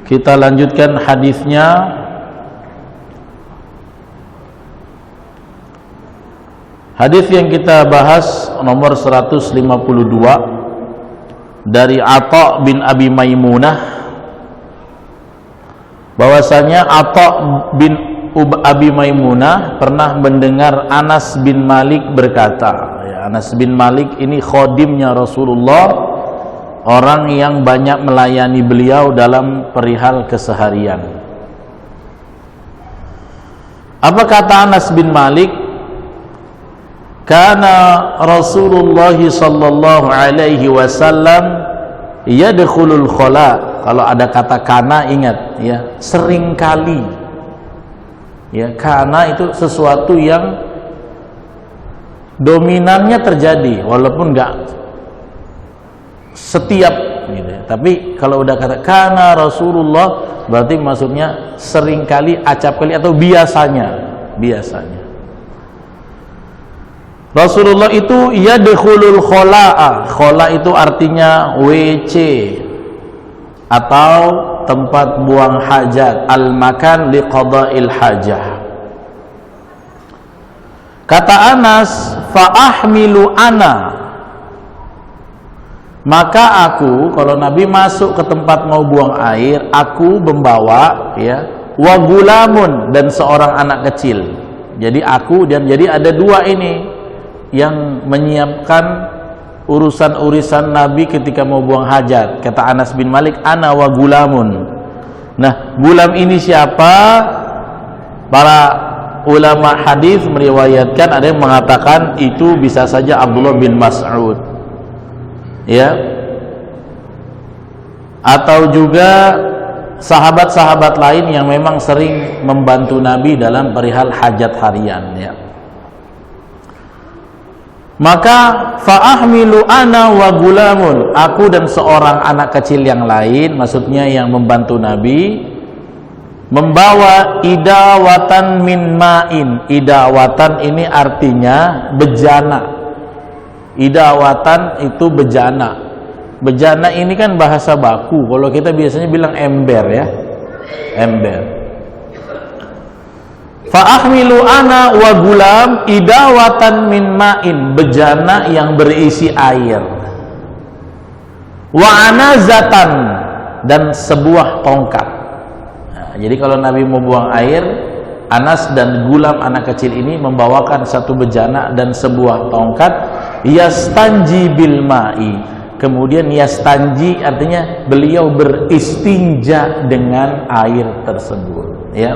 Kita lanjutkan hadisnya. Hadis yang kita bahas nomor 152 dari Atha bin Abi Maimunah, bahwasanya Atha bin Abi Maimunah pernah mendengar Anas bin Malik berkata, Anas bin Malik ini khodimnya Rasulullah, orang yang banyak melayani beliau dalam perihal keseharian. Apa kata Anas bin Malik? Kana Rasulullah sallallahu alaihi wasallam yadkhulul khala. Kalau ada kata kana, ingat ya, seringkali. Ya, kana itu sesuatu yang dominannya terjadi walaupun enggak setiap gitu ya. Tapi kalau udah kata kana Rasulullah, berarti maksudnya seringkali, acap kali, atau biasanya. Rasulullah itu yadkhulul khola'a. Khola itu artinya WC atau tempat buang hajat, al-makan liqada'il hajah. Kata Anas, fa'ahmilu ana, maka aku, kalau Nabi masuk ke tempat mau buang air, aku membawa ya wa gulamun, dan seorang anak kecil. Jadi aku, dan jadi ada dua ini yang menyiapkan urusan-urusan Nabi ketika mau buang hajat. Kata Anas bin Malik, ana wa gulamun. Nah, gulam ini siapa? Para ulama hadis meriwayatkan, ada yang mengatakan itu bisa saja Abdullah bin Mas'ud, ya, atau juga sahabat-sahabat lain yang memang sering membantu Nabi dalam perihal hajat harian, ya. Maka fa'ahmilu ana wa gulamun, aku dan seorang anak kecil yang lain, maksudnya yang membantu Nabi, membawa idawatan min ma'in. Idawatan ini artinya bejana. Idawatan itu bejana. Bejana ini kan bahasa baku. Kalau kita biasanya bilang ember, ya, ember. Fa'ahmilu ana wa gulam idawatan min ma'in, bejana yang berisi air. Wa anazatan, dan sebuah tongkat. Nah, jadi kalau Nabi mau buang air, Anas dan gulam anak kecil ini membawakan satu bejana dan sebuah tongkat. Yastanji bil ma'i, kemudian yastanji artinya beliau beristinja dengan air tersebut, ya.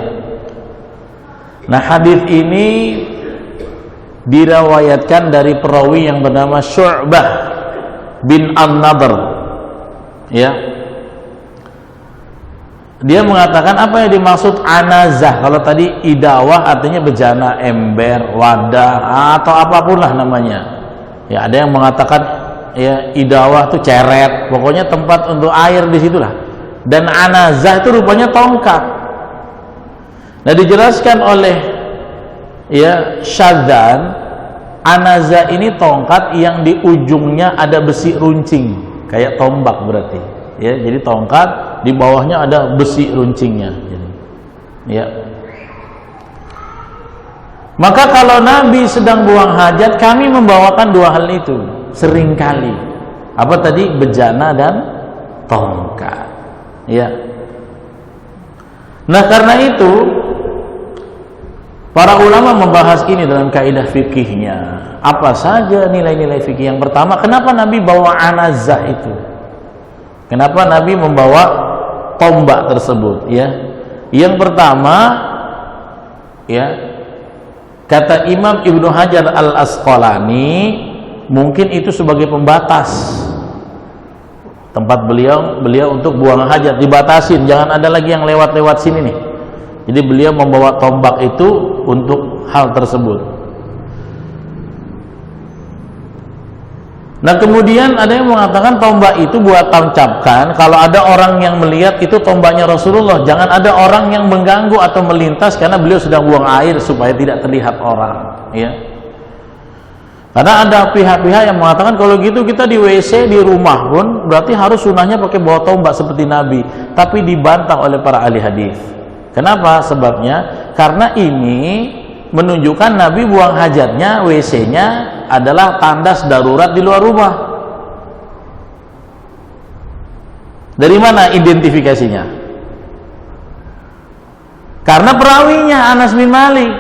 Nah, hadis ini diriwayatkan dari perawi yang bernama Syu'bah bin An-Nadr, ya. Dia mengatakan apa yang dimaksud anazah. Kalau tadi idawah artinya bejana, ember, wadah, atau apapun lah namanya. Ya, ada yang mengatakan ya idawah itu ceret, pokoknya tempat untuk air di situlah. Dan anazah itu rupanya tongkat. Nah, dijelaskan oleh ya Syadzan, anazah ini tongkat yang di ujungnya ada besi runcing, kayak tombak berarti. Ya, jadi tongkat di bawahnya ada besi runcingnya. Ya. Maka kalau Nabi sedang buang hajat, kami membawakan dua hal itu seringkali. Apa tadi? Bejana dan tongkat. Ya. Nah, karena itu para ulama membahas ini dalam kaidah fikihnya. Apa saja nilai-nilai fikih? Yang pertama, kenapa Nabi bawa anazah itu? Kenapa Nabi membawa tombak tersebut? Ya, yang pertama, ya, kata Imam Ibnu Hajar Al-Asqalani, mungkin itu sebagai pembatas tempat beliau untuk buang hajat, dibatasin, jangan ada lagi yang lewat-lewat sini nih. Jadi beliau membawa tombak itu untuk hal tersebut. Nah, kemudian ada yang mengatakan tombak itu buat tancapkan kalau ada orang yang melihat itu tombaknya Rasulullah, jangan ada orang yang mengganggu atau melintas karena beliau sedang buang air supaya tidak terlihat orang, ya. Karena ada pihak-pihak yang mengatakan kalau gitu kita di WC di rumah pun berarti harus sunahnya pakai bawa tombak seperti Nabi. Tapi dibantah oleh para ahli hadis. Kenapa? Sebabnya karena ini menunjukkan Nabi buang hajatnya, WC-nya adalah tandas darurat di luar rumah. Dari mana identifikasinya? Karena perawinya Anas bin Malik.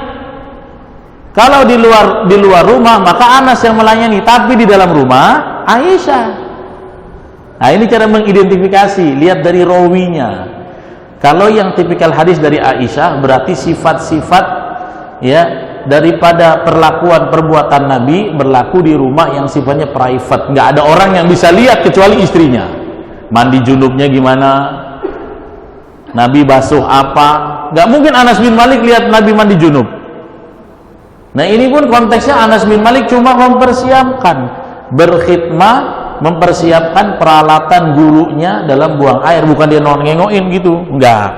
Kalau di luar rumah maka Anas yang melayani, tapi di dalam rumah Aisyah. Nah, ini cara mengidentifikasi, lihat dari rawinya. Kalau yang tipikal hadis dari Aisyah berarti sifat-sifat ya daripada perlakuan perbuatan Nabi berlaku di rumah yang sifatnya private. Nggak ada orang yang bisa lihat kecuali istrinya. Mandi junubnya gimana? Nabi basuh apa? Nggak mungkin Anas bin Malik lihat Nabi mandi junub. Nah, ini pun konteksnya Anas bin Malik cuma mempersiapkan, berkhidmah, mempersiapkan peralatan gurunya dalam buang air, bukan dia ngengoin gitu, enggak.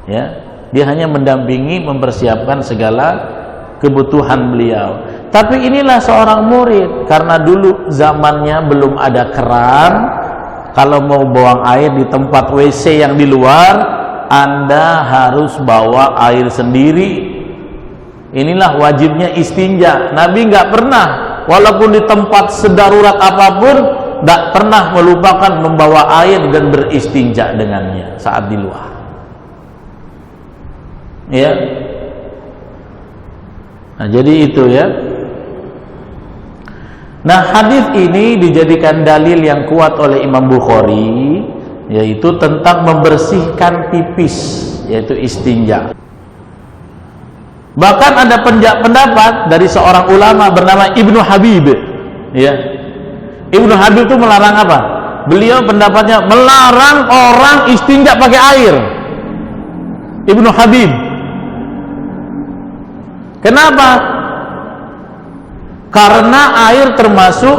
Ya, dia hanya mendampingi, mempersiapkan segala kebutuhan beliau. Tapi inilah seorang murid, karena dulu zamannya belum ada keran. Kalau mau buang air di tempat WC yang di luar, Anda harus bawa air sendiri. Inilah wajibnya istinja. Nabi nggak pernah, walaupun di tempat sedarurat apapun, nggak pernah melupakan membawa air dan beristinja dengannya saat di luar. Ya. Nah, jadi itu ya. Nah, hadis ini dijadikan dalil yang kuat oleh Imam Bukhari, yaitu tentang membersihkan pipis, yaitu istinja. Bahkan ada pendapat dari seorang ulama bernama Ibnu Habib. Ya. Ibnu Habib itu melarang apa? Beliau pendapatnya melarang orang istinja pakai air. Ibnu Habib. Kenapa? Karena air termasuk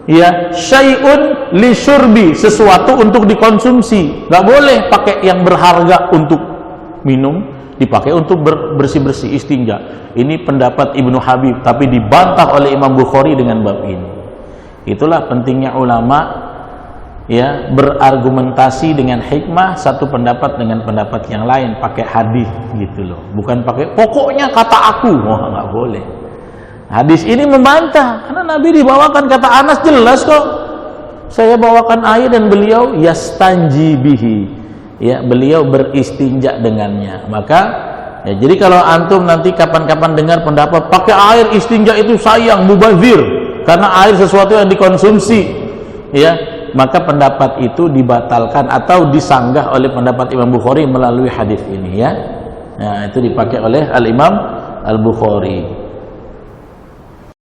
ya syai'un li syurbi, sesuatu untuk dikonsumsi. Enggak boleh pakai yang berharga untuk minum, dipakai untuk bersih-bersih istinja. Ini pendapat Ibnu Habib, tapi dibantah oleh Imam Bukhari dengan bab ini. Itulah pentingnya ulama ya berargumentasi dengan hikmah satu pendapat dengan pendapat yang lain, pakai hadis gitu loh. Bukan pakai pokoknya kata aku. Wah, nggak boleh. Hadis ini membantah karena Nabi dibawakan kata Anas jelas kok. Saya bawakan air dan beliau yastanji bihi. Ya, beliau beristinja dengannya. Maka ya, jadi kalau antum nanti kapan-kapan dengar pendapat pakai air istinja itu sayang, mubazir, karena air sesuatu yang dikonsumsi, ya, maka pendapat itu dibatalkan atau disanggah oleh pendapat Imam Bukhari melalui hadis ini ya. Nah, itu dipakai oleh Al-Imam Al-Bukhari.